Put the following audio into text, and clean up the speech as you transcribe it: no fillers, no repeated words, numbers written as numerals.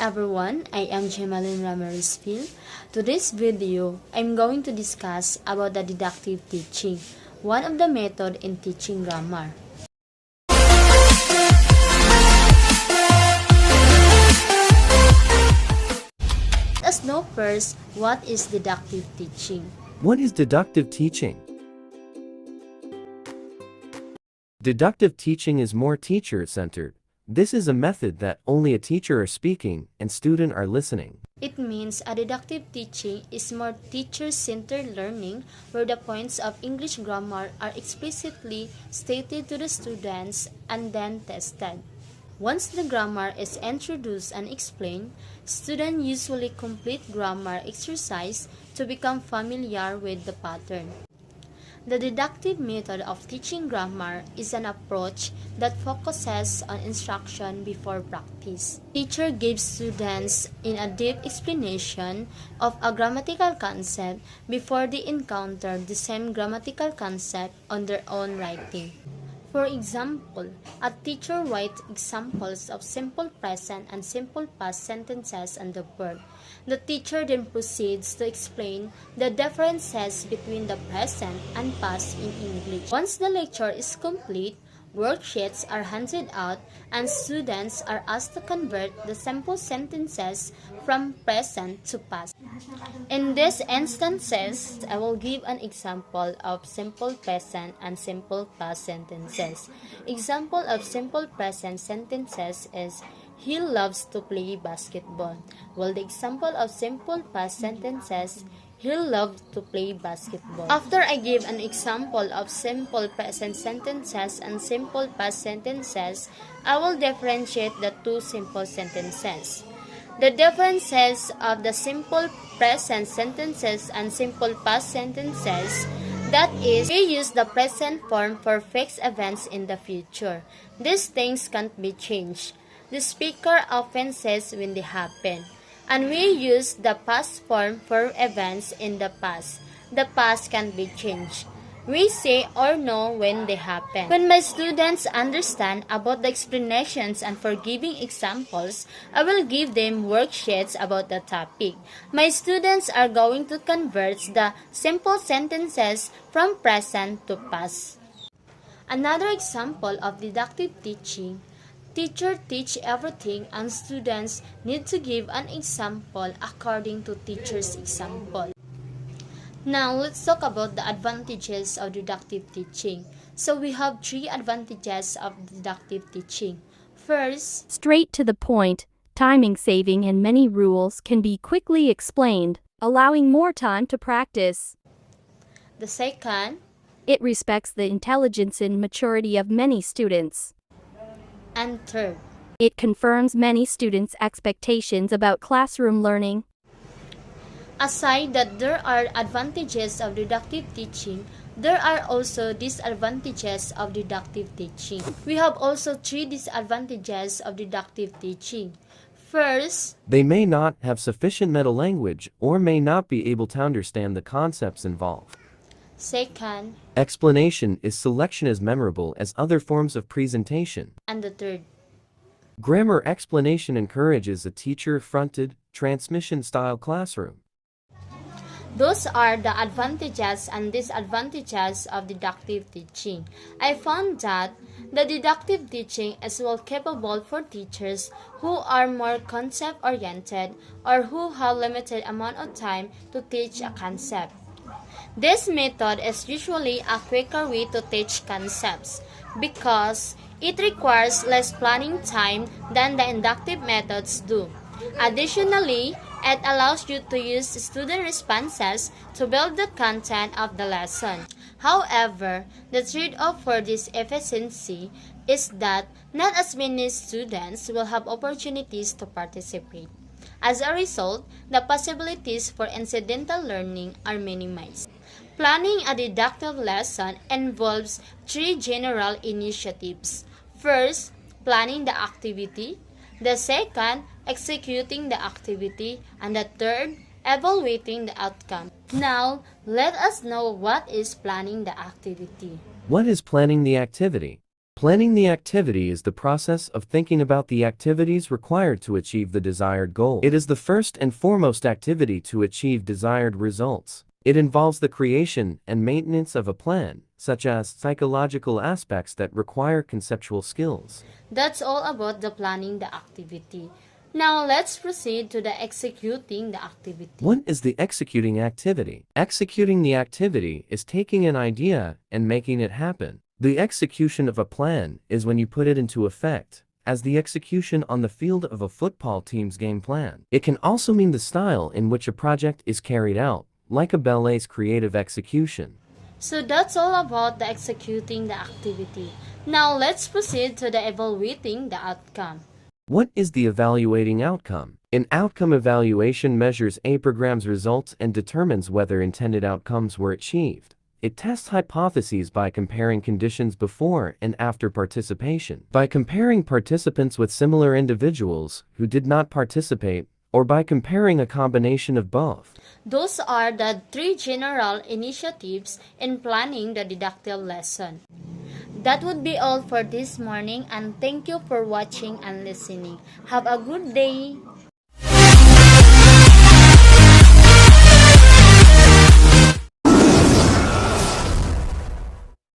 everyone, I am Gemaline Ramirez Phil. Today's video, I'm going to discuss about the deductive teaching, one of the method in teaching grammar. Let us know first what is deductive teaching. What is deductive teaching? Deductive teaching is more teacher-centered. This is a method that only a teacher is speaking and students are listening. It means a deductive teaching is more teacher-centered learning where the points of English grammar are explicitly stated to the students and then tested. Once the grammar is introduced and explained, students usually complete grammar exercise to become familiar with the pattern. The deductive method of teaching grammar is an approach that focuses on instruction before practice. Teacher gives students a deep explanation of a grammatical concept before they encounter the same grammatical concept on their own writing. For example, a teacher writes examples of simple present and simple past sentences on the board. The teacher then proceeds to explain the differences between the present and past in English. Once the lecture is complete, worksheets are handed out and students are asked to convert the simple sentences from present to past. In these instances, I will give an example of simple present and simple past sentences. Example of simple present sentences is, he loves to play basketball. While the example of simple past sentences, he loved to play basketball. After I give an example of simple present sentences and simple past sentences, I will differentiate the two simple sentences. The differences of the simple present sentences and simple past sentences, that is, we use the present form for fixed events in the future. These things can't be changed. The speaker often says when they happen. And we use the past form for events in the past. The past can be changed. We say or know when they happen. When my students understand about the explanations and for giving examples, I will give them worksheets about the topic. My students are going to convert the simple sentences from present to past. Another example of deductive teaching. Teacher teach everything and students need to give an example according to teacher's example. Now, let's talk about the advantages of deductive teaching. So, we have three advantages of deductive teaching. First, straight to the point, timing saving and many rules can be quickly explained, allowing more time to practice. The second, it respects the intelligence and maturity of many students. And third, it confirms many students' expectations about classroom learning. Aside that there are advantages of deductive teaching, there are also disadvantages of deductive teaching. We have also three disadvantages of deductive teaching. First, they may not have sufficient meta language or may not be able to understand the concepts involved. Second, explanation is selection as memorable as other forms of presentation. And the third, grammar explanation encourages a teacher-fronted, transmission-style classroom. Those are the advantages and disadvantages of deductive teaching. I found that the deductive teaching is well capable for teachers who are more concept-oriented or who have limited amount of time to teach a concept. This method is usually a quicker way to teach concepts because it requires less planning time than the inductive methods do. Additionally, it allows you to use student responses to build the content of the lesson. However, the trade-off for this efficiency is that not as many students will have opportunities to participate. As a result, the possibilities for incidental learning are minimized. Planning a deductive lesson involves three general initiatives. First, planning the activity. The second, executing the activity. And the third, evaluating the outcome. Now, let us know what is planning the activity. What is planning the activity? Planning the activity is the process of thinking about the activities required to achieve the desired goal. It is the first and foremost activity to achieve desired results. It involves the creation and maintenance of a plan, such as psychological aspects that require conceptual skills. That's all about the planning the activity. Now let's proceed to the executing the activity. What is the executing activity? Executing the activity is taking an idea and making it happen. The execution of a plan is when you put it into effect, as the execution on the field of a football team's game plan. It can also mean the style in which a project is carried out, like a ballet's creative execution. So that's all about the executing the activity. Now let's proceed to the evaluating the outcome. What is the evaluating outcome? An outcome evaluation measures a program's results and determines whether intended outcomes were achieved. It tests hypotheses by comparing conditions before and after participation, by comparing participants with similar individuals who did not participate, or by comparing a combination of both. Those are the three general initiatives in planning the deductive lesson. That would be all for this morning, and thank you for watching and listening. Have a good day.